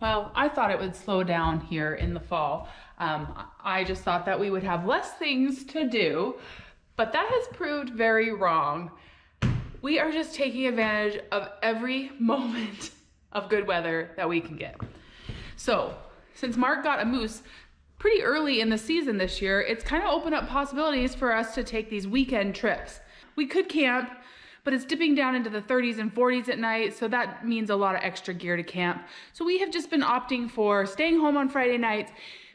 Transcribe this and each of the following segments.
Well, I thought it would slow down here in the fall. I just thought that we would have less things to do, but that has proved very wrong. We are just taking advantage of every moment of good weather that we can get. So, since Mark got a moose pretty early in the season this year, it's kind of opened up possibilities for us to take these weekend trips. We could camp, but it's dipping down into the 30s and 40s at night, so that means a lot of extra gear to camp. So we have just been opting for staying home on Friday nights,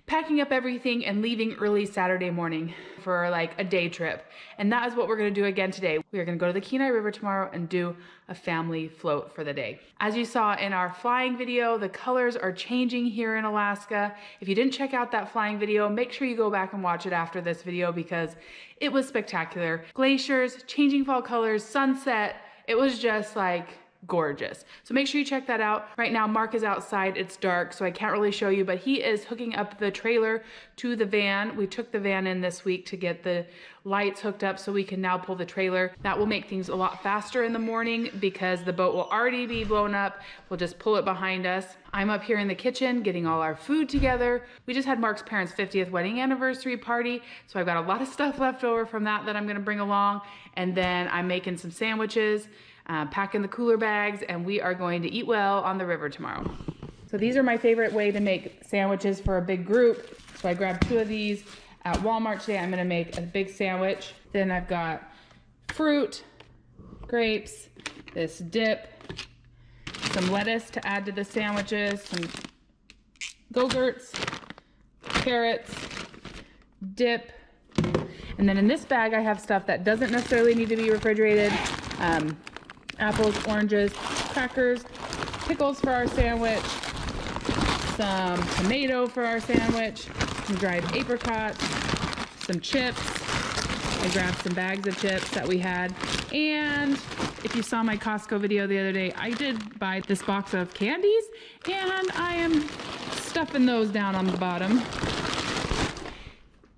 packing up everything, and leaving early Saturday morning for like a day trip. And that is what we're gonna do again today. We are gonna go to the Kenai River tomorrow and do a family float for the day. As you saw in our flying video, the colors are changing here in Alaska. If you didn't check out that flying video, make sure you go back and watch it after this video because it was spectacular. Glaciers, changing fall colors, sunset, it was just like gorgeous. So make sure you check that out. Right now, Mark is outside. It's dark, so I can't really show you, but he is hooking up the trailer to the van. We took the van in this week to get the lights hooked up so we can now pull the trailer. That will make things a lot faster in the morning because the boat will already be blown up. We'll just pull it behind us. I'm up here in the kitchen getting all our food together. We just had Mark's parents' 50th wedding anniversary party, so I've got a lot of stuff left over from that I'm gonna bring along. And then I'm making some sandwiches, packing the cooler bags, and we are going to eat well on the river tomorrow. So these are my favorite way to make sandwiches for a big group. So I grabbed 2 of these at Walmart today. I'm gonna make a big sandwich. Then I've got fruit, grapes, this dip, some lettuce to add to the sandwiches, some Go-Gurts, carrots, dip. And then in this bag, I have stuff that doesn't necessarily need to be refrigerated. Apples, oranges, crackers, pickles for our sandwich, some tomato for our sandwich, some dried apricots, some chips. I grabbed some bags of chips that we had. And if you saw my Costco video the other day, I did buy this box of candies and I am stuffing those down on the bottom.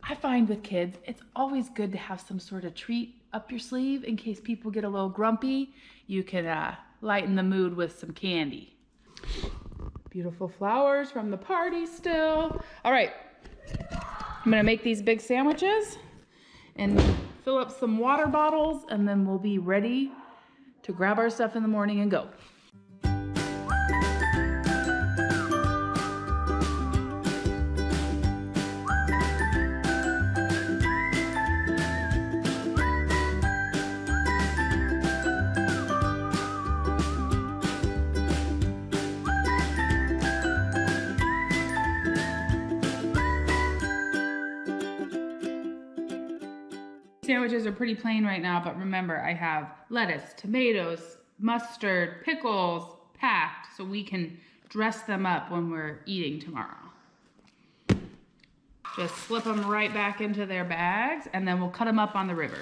I find with kids, it's always good to have some sort of treat up your sleeve in case people get a little grumpy. You can lighten the mood with some candy. Beautiful flowers from the party still. All right, I'm gonna make these big sandwiches and fill up some water bottles, and then we'll be ready to grab our stuff in the morning and go. Sandwiches are pretty plain right now, but remember I have lettuce, tomatoes, mustard, pickles packed so we can dress them up when we're eating tomorrow. Just slip them right back into their bags and then we'll cut them up on the river.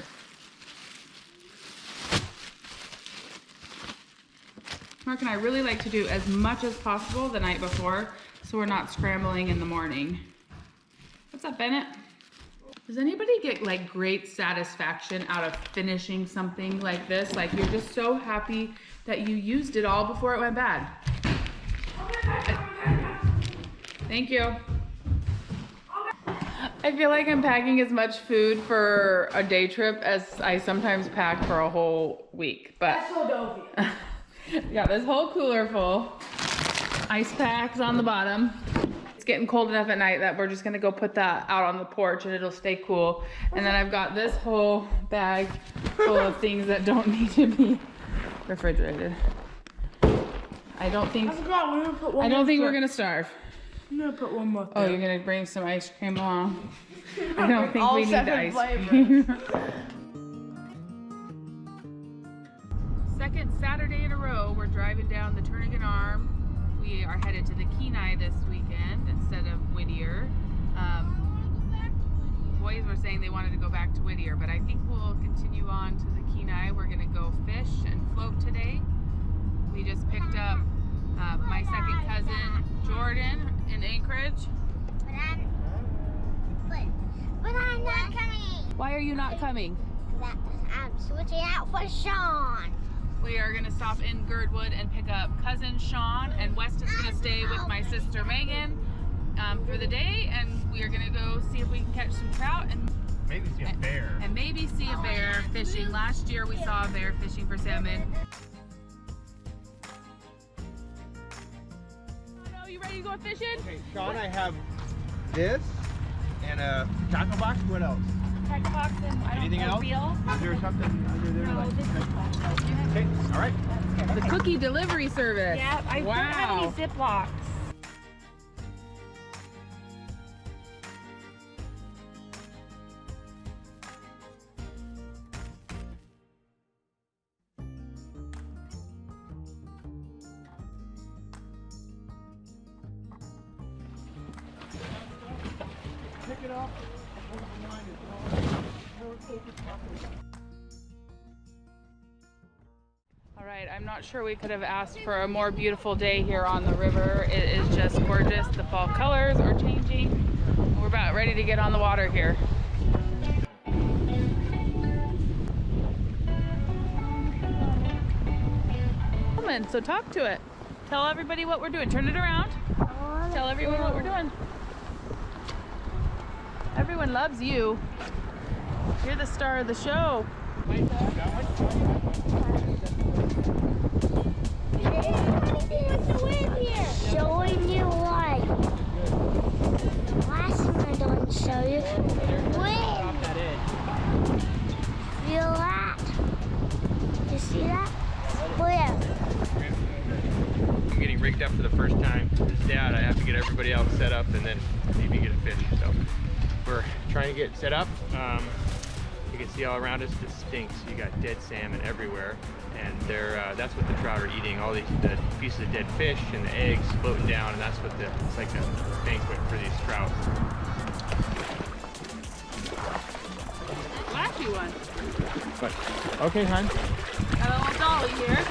Mark and I really like to do as much as possible the night before so we're not scrambling in the morning. What's up, Bennett? Does anybody get like great satisfaction out of finishing something like this? Like you're just so happy that you used it all before it went bad. Thank you. I feel like I'm packing as much food for a day trip as I sometimes pack for a whole week. But that's Philadelphia. Got this whole cooler full. Ice packs on the bottom. It's getting cold enough at night that we're just gonna go put that out on the porch and it'll stay cool. And then I've got this whole bag full of things that don't need to be refrigerated. I don't think we're gonna starve. I'm gonna put one more thing. Oh, you're gonna bring some ice cream along? I don't think we need the ice cream. Second Saturday in a row, we're driving down the Turnagain Arm. We are headed to the Kenai this weekend instead of Whittier. Boys were saying they wanted to go back to Whittier, but I think we'll continue on to the Kenai. We're gonna go fish and float today. We just picked up my second cousin, Jordan, in Anchorage. But I'm not coming. Why are you not coming? I'm switching out for Sean. We are gonna stop in Girdwood and pick up cousin Sean, and Weston's gonna stay with my sister Megan for the day, and we are gonna go see if we can catch some trout and maybe see a bear. And maybe see a bear fishing. Last year we saw a bear fishing for salmon. Oh, you ready to go fishing? Okay, Sean, I have this and a tackle box. What else? Tackle box and Anything else? reel. Is there something under there? No, this is Okay, all right. the cookie delivery service. Yeah, I don't have any Ziplocs. Pick it up. All right, I'm not sure we could have asked for a more beautiful day here on the river. It is just gorgeous. The fall colors are changing. We're about ready to get on the water here. So talk to it. Tell everybody what we're doing. Turn it around. Tell everyone what we're doing. Everyone loves you. You're the star of the show. Showing you what? Last one I don't show you. Wind. Feel that? You see that? Where? I'm getting rigged up for the first time. As Dad, I have to get everybody else set up and then maybe get a fish. So we're trying to get set up. You can see all around us, it stinks. You got dead salmon everywhere, and that's what the trout are eating. All these the pieces of dead fish and the eggs floating down, and that's what it's like a banquet for these trout. Flashy one. But okay, hon. Got a little dolly here.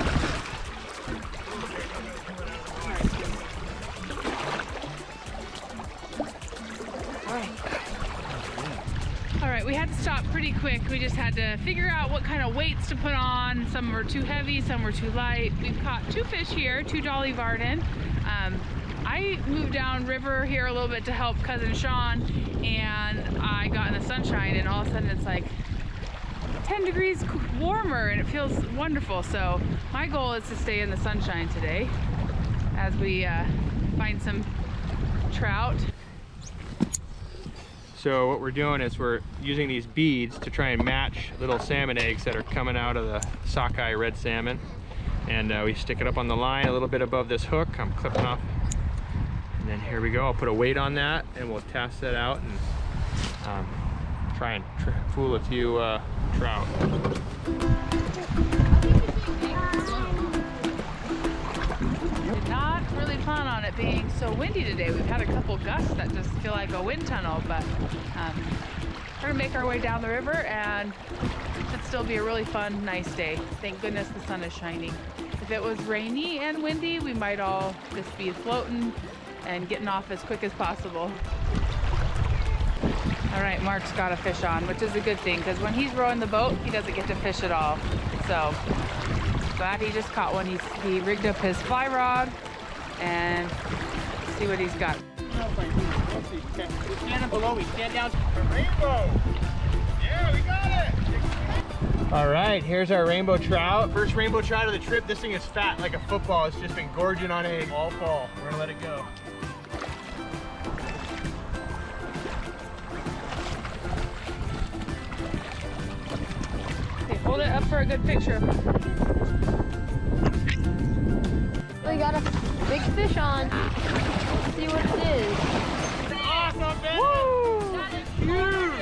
All right, we had to stop pretty quick. We just had to figure out what kind of weights to put on. Some were too heavy, some were too light. We've caught 2 fish here, 2 Dolly Varden. I moved down river here a little bit to help cousin Sean, and I got in the sunshine, and all of a sudden it's like 10 degrees warmer, and it feels wonderful. So my goal is to stay in the sunshine today as we find some trout. So what we're doing is we're using these beads to try and match little salmon eggs that are coming out of the sockeye red salmon. And we stick it up on the line a little bit above this hook. I'm clipping off. And then here we go. I'll put a weight on that and we'll test that out and try and fool a few trout. Did not really plan on it being so windy today. We've had a couple gusts that just feel like a wind tunnel, but we're gonna make our way down the river, and it'll still be a really fun, nice day. Thank goodness the sun is shining. If it was rainy and windy, we might all just be floating and getting off as quick as possible. All right, Mark's got a fish on, which is a good thing, because when he's rowing the boat, he doesn't get to fish at all. So glad he just caught one. He rigged up his fly rod, and see what he's got. Stand below me, stand down. A rainbow! Yeah, we got it! All right, here's our rainbow trout. First rainbow trout of the trip. This thing is fat like a football. It's just been gorging on eggs all fall. We're gonna let it go. Okay, hold it up for a good picture. We got a big fish on. Let's see what it is. Awesome, man! Woo! That is huge!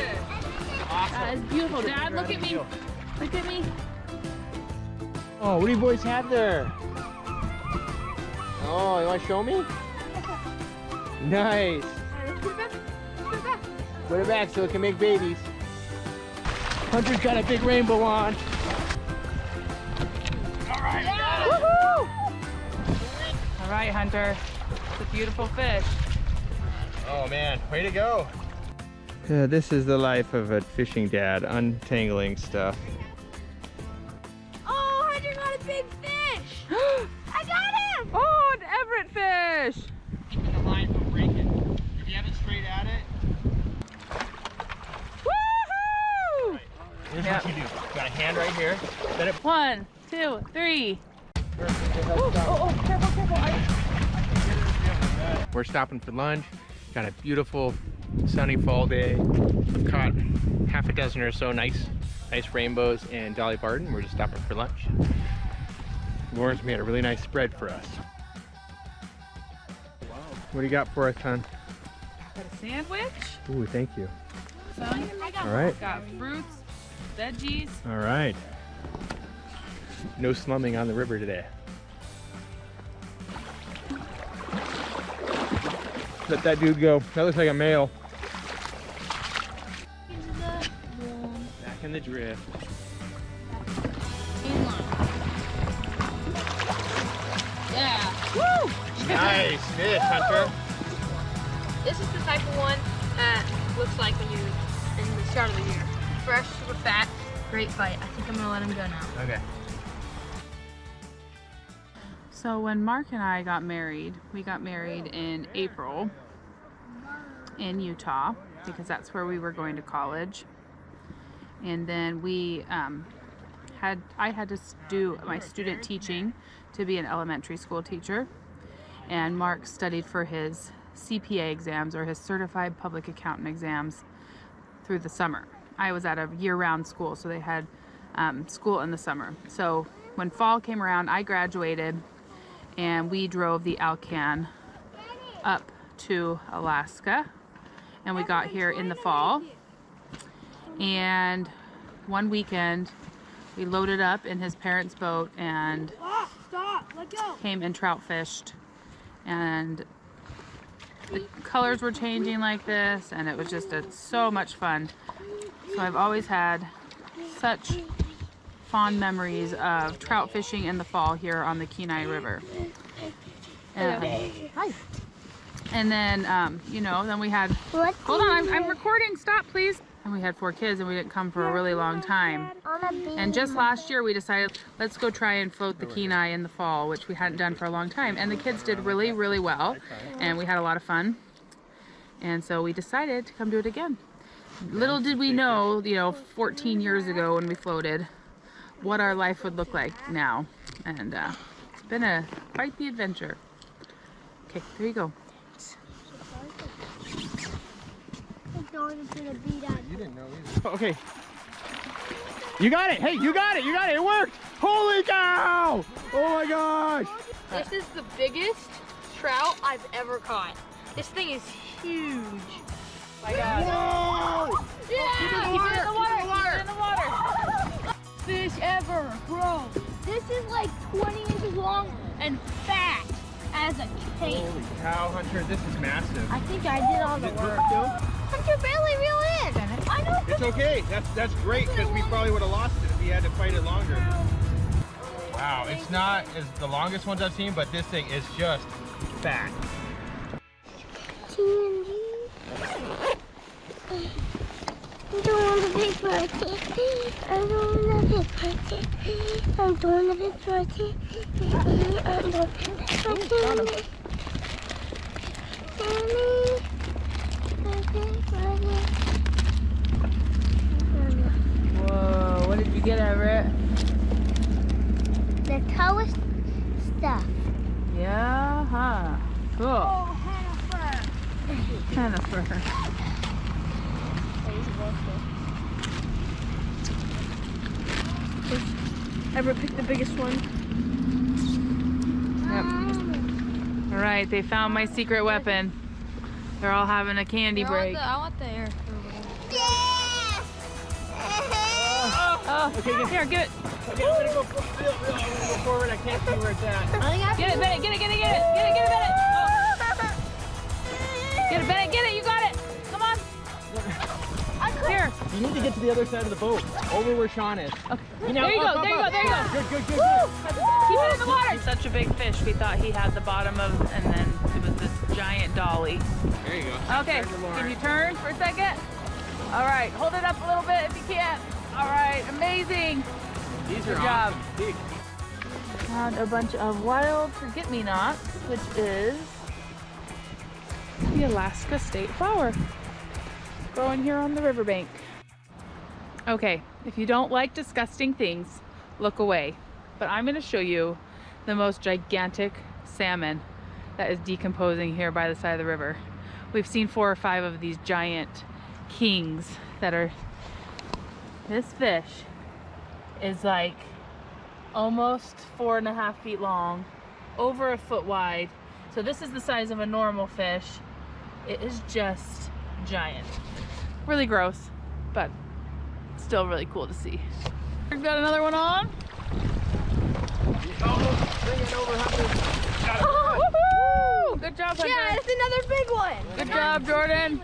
That is beautiful. Dad, look at me. Look at me. Oh, what do you boys have there? Oh, you want to show me? Nice. Put it back so it can make babies. Hunter's got a big rainbow on. All right. Yeah. Woohoo! All right, Hunter. It's a beautiful fish. Oh man, way to go. This is the life of a fishing dad, untangling stuff. Oh, Hunter got a big fish. I got him. Oh, an Everett fish. fish. Keeping the line from breaking. If you have it straight at it. Woohoo! Right. Here's what you do. Got a hand right here. Let it. 1, 2, 3. We're stopping for lunch. Got a beautiful sunny fall day. We've caught half a dozen or so nice rainbows in Dolly Varden. We're just stopping for lunch. Lauren's made a really nice spread for us. What do you got for us, hon? Got a sandwich. Ooh, thank you. Some. All right. Got fruits, veggies. All right. No slumming on the river today. Let that dude go. That looks like a male. Back in the drift. Yeah. Woo! Nice fish, Hunter. This is the type of one that looks like when you're in the start of the year. Fresh, super fat, great bite. I think I'm gonna let him go now. Okay. So when Mark and I got married, we got married in April in Utah because that's where we were going to college. And then we I had to do my student teaching to be an elementary school teacher. And Mark studied for his CPA exams, or his Certified Public Accountant exams, through the summer. I was at a year-round school, so they had school in the summer. So when fall came around, I graduated and we drove the Alcan up to Alaska, and we got here in the fall. And one weekend we loaded up in his parents' boat and came and trout fished, and the colors were changing like this, and it was just so much fun. So I've always had such fond memories of trout fishing in the fall here on the Kenai River. Hi. And then, you know, then we had, hold on, I'm recording, stop please. And we had 4 kids and we didn't come for a really long time. And just last year we decided, let's go try and float the Kenai in the fall, which we hadn't done for a long time. And the kids did really, really well. And we had a lot of fun. And so we decided to come do it again. Little did we know, you know, 14 years ago when we floated, what our life would look like now. And it's been quite the adventure. Okay, there you go. You didn't know either. Okay. You got it. Hey, you got it. You got it. It worked. Holy cow. Oh my gosh. This is the biggest trout I've ever caught. This thing is huge. My God. Whoa. Yeah! Keep it in the water. Keep it in the water. Keep it in the water. Fish ever, bro. This is like 20 inches long and fat as a cake. Holy cow, Hunter. This is massive. I think I did all the work. Hunter barely reel in. I know. It's okay. That's great, because we probably would have lost it if we had to fight it longer. Wow, it's not as the longest ones I've seen, but this thing is just fat. I don't want to be party. I don't want to be party. I'm doing a big party. I'm doing a big party. Whoa, what did you get, Everett? The tallest stuff. Yeah, huh. Cool. Oh, Jennifer. Everett picked the biggest one. Yep. All right, they found my secret weapon. They're all having a candy break. I want the air. Oh, okay, here, get it. Okay, I'm gonna go forward. I can't see where it's at. Get it, Bennett, get it, get it, get it. Get it, Bennett. Oh. Get it, Bennett, get it, you got it. Come on. Here. You need to get to the other side of the boat, over where Sean is. Okay. You know, There you go, up, there you up. go, there you go. Good, good, good, Woo! good. Keep it in the water. Such a big fish, we thought he had the bottom of, and then it was this giant dolly. There you go. Okay, can you turn for a second? All right, hold it up a little bit if you can. All right, amazing. These Good are job. awesome. Big. Found a bunch of wild forget-me-nots, which is the Alaska state flower growing here on the riverbank. Okay, if you don't like disgusting things, look away. But I'm gonna show you the most gigantic salmon that is decomposing here by the side of the river. We've seen 4 or 5 of these giant kings that are, this fish is like almost 4.5 feet long, over a foot wide. So this is the size of a normal fish. It is just giant. Really gross, but still really cool to see. We've got another one on. Almost bring it over 100. Got it. Oh, woohoo! Good job, Hunter. Yeah, it's another big one. Good job, Jordan.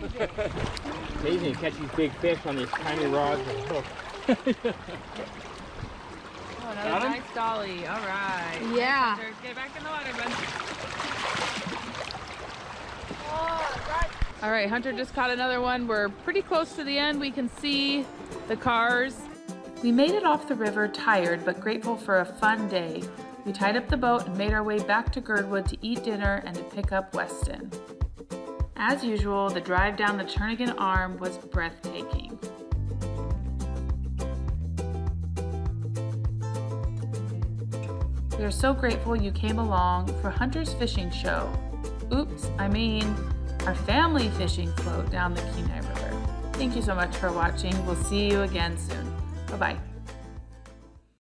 Amazing to catch these big fish on these tiny rods and hooks. Oh, another nice dolly. All right. Yeah. Hunter, get back in the water, bud. All right, Hunter just caught another one. We're pretty close to the end. We can see the cars. We made it off the river tired but grateful for a fun day. We tied up the boat and made our way back to Girdwood to eat dinner and to pick up Weston. As usual, the drive down the Turnagain Arm was breathtaking. We are so grateful you came along for Hunter's fishing show. Oops, I mean our family fishing float down the Kenai River. Thank you so much for watching. We'll see you again soon. Bye-bye.